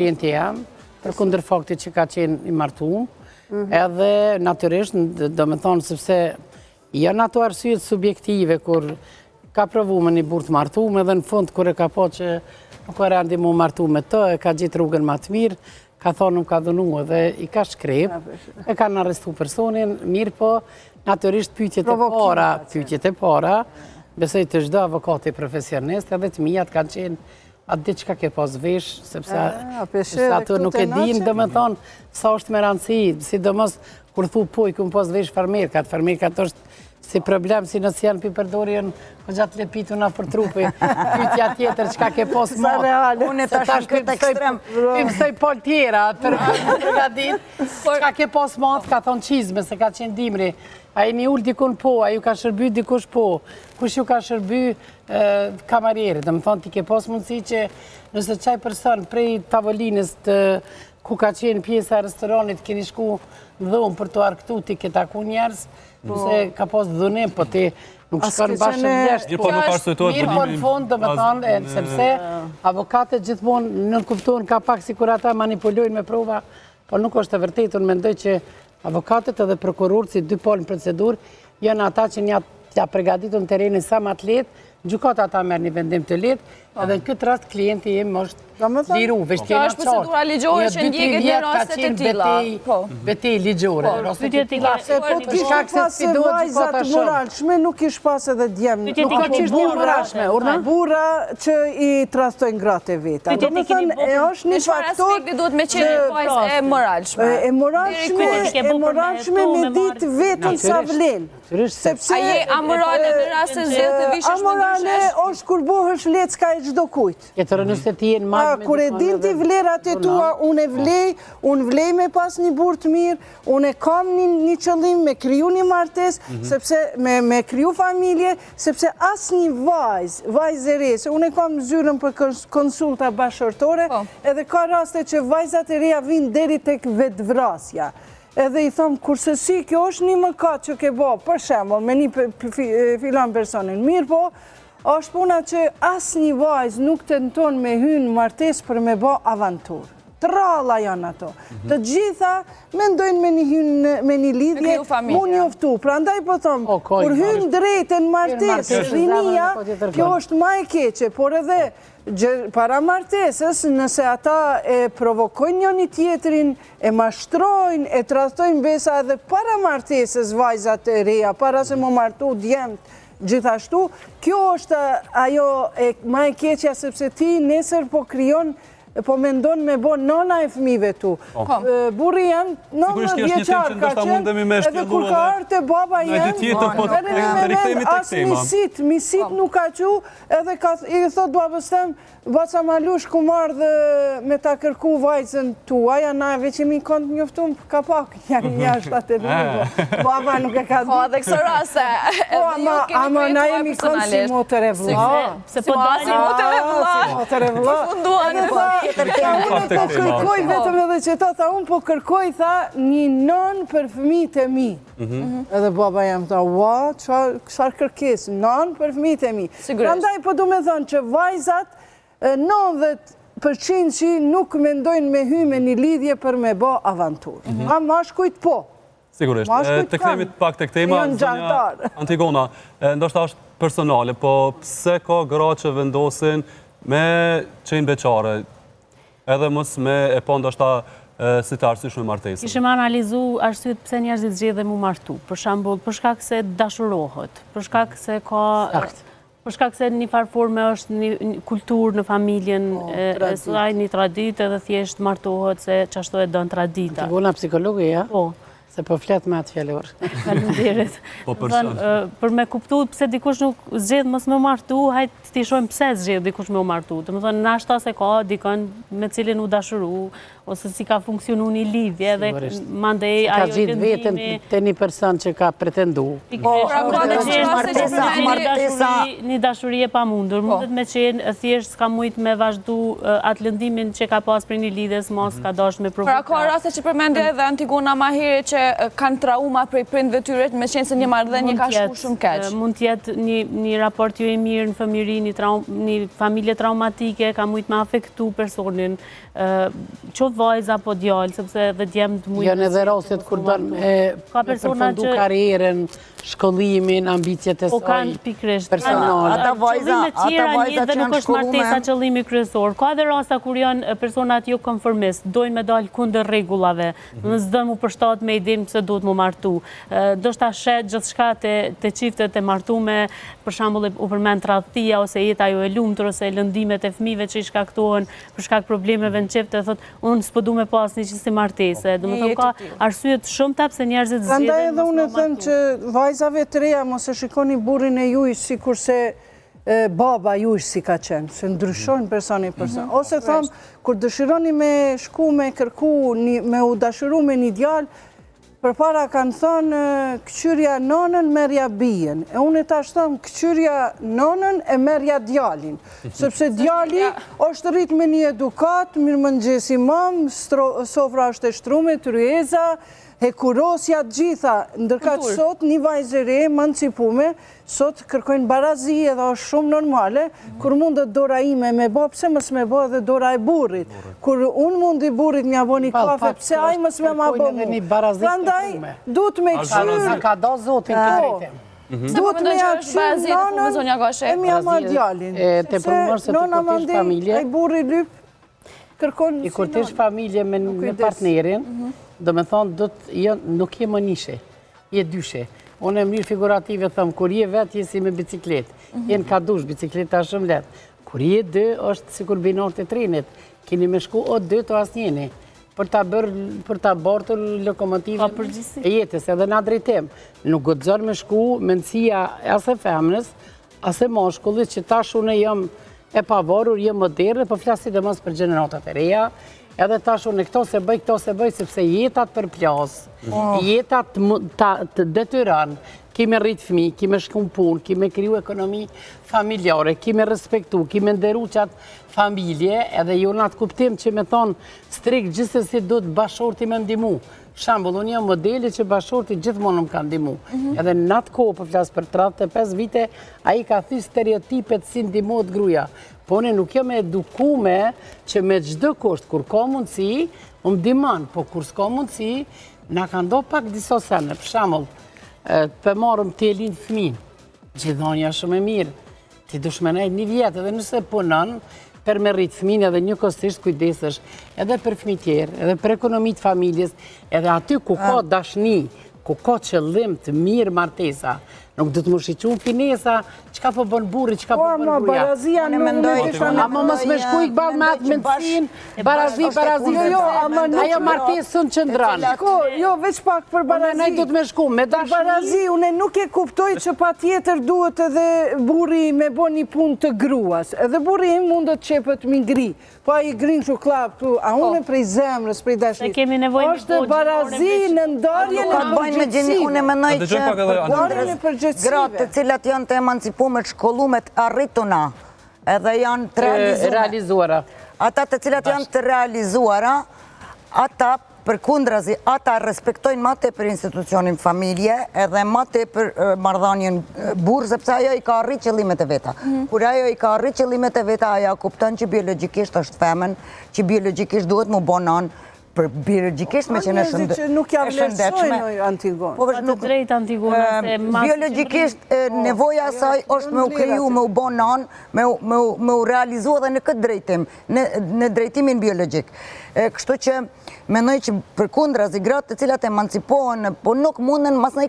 klienti jam, për kundër faktit që ka qenë i martuar, edhe natyrisht, do me thonë, sepse janë ato arsyet subjektive, kur ka provu me një burë të martuar, edhe në fund, kur e ka po që nuk e rendi mu martu me të, e ka gjitë rrugën ma të mirë, ka thonë nuk ka dhunu edhe i ka shkrep, e ka në arrestu personin, mirë po, natyrisht pyetjet e para, besoj të çdo avokati profesionist, edhe të mijat kanë qenë atë ditë që ke pas vesh, sepse ato nuk e din, do me thonë, sa është me rëndësi, sidomos kur thu po i kumë pas vesh farmerkat është si problem, si nësë janë përdorjen o gjatë lepituna për trupi, pyetja tjetër që ka ke pas matë. Unë e tash në këtë ekstrem. Mësoj pol tjera, për nga ditë, që ka ke pas matë, ka thonë qizme, se ka qenë dimri. A i një ullë dikun po, a ju ka shërby dikush po, kush ju ka shërby kamarierit. Dhe më thonë, ti ke pas mundësi që nëse qaj person prej tavolinës ku ka qenë pjesa e restoranit, keni shku në dhomë për të arktu, ti ke taku njerës, se ka pas dhunim, po ti nuk shkon bashkë në vjeshtë. Mirë po në fond, dhe me thonë, sepse avokatët gjithmonë nënkuptohen ka pak si kur ata manipulojnë me prova, po nuk është e vërtetur, mendoj që avokatët edhe prokurorët si dy polë në procedur, janë ata që ja pregaditur në terenin sa më të letë, gjykata ata merr një vendim të lehtë, edhe në këtë rast klienti im është liru, Kjo është procedura ligjore që ndjeket në rastet e tilla. Betej ligjore. Po të kishë pas vajzat moralshme, nuk ish pas edhe djemë. Nuk ka qështë një moralshme, urna? Burra që i trastojnë gratë e veta. Do me thënë, e është një faktor... Në çfarë aspekti duhet me qenë vajzë e moralshme? E moralshme me ditë vetën sa vlen. A je amorale në rastë zë të vishësh më amorale është kur bohësh lecka e çdo kujt. Jetërë nëse ti jenë madhë me... Kur e din ti vlerat e tua, unë vlej me pas një burë të mirë, unë e kam një qëllim me kriju një martes, sepse me kriju familje, sepse asë një vajzë e re, se unë e kam zyrën për konsulta bashkërtore, edhe ka raste që vajzat e reja vinë deri tek vetvrasja. Edhe i thomë, kurse si, kjo është një mëkat që ke bo, për shembull, me një filan personin, mirë po, është puna që asë një vajzë nuk tenton me hynë martes për me bo avantur. Tralla janë ato. Të gjitha mendojnë me një lidhje, mu njoftu. Pra ndaj po thomë, kur hynë drejten martes, rinia, kjo është ma e keqe, por edhe para martesës, nëse ata e provokojnë një tjetrin, e mashtrojnë, e trastojnë besa edhe para martesës vajzat e reja, para se më martu djemët, gjithashtu, kjo është ajo ma e keqja, sepse ti nesër po kryon, po mendon me bo nona e fëmive tu. Burri jem, nëmë vjeqar ka qenë, edhe kur ka arë të baba jem, asë misit nuk ka qu, edhe i thot babës tem, baca malush ku marrë dhe me ta kërku vajzën tuaja, na veç i mi kont njoftum, ka pak, një ashtë atë të një, baba nuk e ka di. Po, dhe këso rase, ama na jemi kont si motër e vla. Si motër e vla. Përfunduan e unë po kërkoj vetëm edhe që ta, unë po kërkoj, tha, një non për fëmijët e mi. Edhe baba jam tha, ua, qëfar kërkes, non për fëmijët e mi. Prandaj po du me thonë që vajzat, 90% që nuk mendojnë me hy me një lidhje për me bo avantur. A mashkujt po. Sigurisht. Të kthehemi pak të këtema, zonja Antigona, ndoshta është personale, po pse ka gra që vendosin me qenë beqare, edhe mos me e po ndoshta si të arsysh me martesën? Kishim analizu arsyet pse njerëzit zgjedhin mu martu, për shembull, për shkak se dashurohet, për shkak se ka... Për shkak se një farforme është një kulturë në familjen e saj, një tradit edhe thjesht martohet se qashtu e donë tradita. Antigona psikologi, ja? Po. Se po flet me atë fjallor. Faleminderit. Për me kuptu pse dikush nuk zgjedh mos me martu, hajtë t'i shojmë pse zgjedh dikush me martu. Të më thonë, nashta se ka dikon me cilin u dashuru, ose si ka funksionu një lidhje, dhe mandej ajo ka gjithë vetën të një person që ka pretendu. Një dashuri e pa mundur, mundet me qenë thjesht s'ka mujt me vazhdu atë lëndimin që ka pas për një lidhjes, mos ka dash me provokat. Pra ka raste që përmendje edhe Antigona ma herë që kanë trauma prej prindve tyre, me qenë se një marrëdhënie ka shku shumë keq. Mund t'jetë një raport jo i mirë në familje, një familje traumatike, ka mujtë me afektu personin, qoftë vajza apo djalë, sepse dhe djemët mujtë... Janë edhe rastet kur bën me përfundu karierën, shkollimin, ambicjet e Po saj kanë pikrisht. personale. Ata vajza që dhe nuk janë është martesa shkollume. qëllimi kryesor. Ka dhe rasta kur janë personat jo konformist, dojnë me dalë kundër rregullave, në s'do mu përshtat me idin pëse duhet mu martu. Do shta shet gjithçka të çiftet e martume, për shembull u përmend tradhtia ose jeta jo e lumtur ose lëndimet e fëmijëve që i shkaktohen për shkak problemeve në çift, thotë unë s'po du me pas një qësi martese. Domethënë ka arsye të shumta pse njerëzit zgjedhin. Prandaj edhe unë them që vajzave të reja mos e shikoni burrin e juaj sikurse baba juaj si ka qenë, se ndryshojnë personi person. Ose thom, kur dëshironi me shku me kërku, me u dashiru me një djalë, përpara kanë thënë këqyrja nonën, merja bijen. E unë tash thëmë këqyrja nonën e merja djalin. Sepse djali është rrit me një edukat, mirëmëngjesi mam, sofra është e shtrume, tryeza, hekurosja gjitha. Ndërka që sot një vajzëre emancipume, sot kërkojnë barazi edhe është shumë normale, kur mundet dora ime me bo, pse mës me bo edhe dora e burrit. Kur unë mundi burrit mja bo një kafe, pse aj mës me ma bo mu. Prandaj, duhet me qyrë... Ka do zotin të drejtim. Duhet me ja qyrë nonën e mja ma djalin. Se nona mandi, e burri lyp, kërkon... I kur tish familje me partnerin, do me thonë, nuk je më nishe, je dyshe. Unë e mënyrë figurative thëmë, kur je vetë, je si me biciklet. Jenë ka dush, bicikleta është shumë letë. Kur je dë, është si kur binor të trenit. Keni me shku o dë të asnjeni. Për ta bartur lokomotivën e jetës, edhe na drejtim. Nuk gëdzon me shku mendësia ase femnës, ase mashkullit, që tash unë jam e pavarur, jam moderne, po flasit e mos për gjeneratat e reja, edhe tash unë këto se bëj, sepse jetat përplas, jetat të detyran, kime rrit fëmi, kime shku në pun, kime kriju ekonomi familjare, kime respektu, kime nderu qatë familje, edhe jo në atë kuptim që me thonë strik gjithësësi do të bashorti me ndimu. Shambull, unë jam modeli që bashorti gjithmonë më ka ndimu. Edhe në atë kohë, për flasë për 35 vite, a i ka thy stereotipet si ndimot gruja. Po ne nuk jam edukume që me gjdo kusht, kur ka mundësi, më ndiman, po kur s'ka mundësi, na ka ndo pak diso sene. Për shambull, për marëm të elin fëmin, gjithonja shumë e mirë, ti dushmenaj një vjetë, edhe nëse punon, për me rritë fëmin edhe një kostisht kujdesësh, edhe për fëmi tjerë, edhe për ekonomit familjes, edhe aty ku ka dashni, ku ka qëllim të mirë martesa, nuk du të më shqiqun finesa, qka po bën burri, qka po bën burja. Barazia Ama mos me shku i këbal me atë mendësin, barazi, ajo martesën që ndranë. Jo, veç pak për barazi. Ne du të me shku, me dashni. Barazi, une nuk e kuptoj që pa tjetër duhet edhe burri me bo një pun të gruas. Edhe burri im mundet qepët mi ngri. Po a i grinë që klapë, a une prej zemrës, prej dashni. Është barazi në ndarje në përgjithësive. Gratë të cilat janë të emancipume të shkollumet arrituna edhe janë të realizuara. Ata të cilat janë të realizuara, ata për kundrazi, ata respektojnë ma te për institucionin familje edhe ma te për marrëdhënien burrë, sepse ajo i ka arrit qëllimet e veta. Kur ajo i ka arrit qëllimet e veta, ajo kupton që biologjikisht është femën, që biologjikisht duhet mu bonon, për biologjikisht me që në shëndetshme. Që nuk ja vlerësojnë Antigonë. Pa të drejtë Antigona. Biologjikisht nevoja asaj është me u kriju, me u bon nan, me u realizu edhe në këtë drejtim, në drejtimin biologjik. Kështu që menoj që për kundra zi gratë të cilat emancipohen, po nuk mundën mas nëjë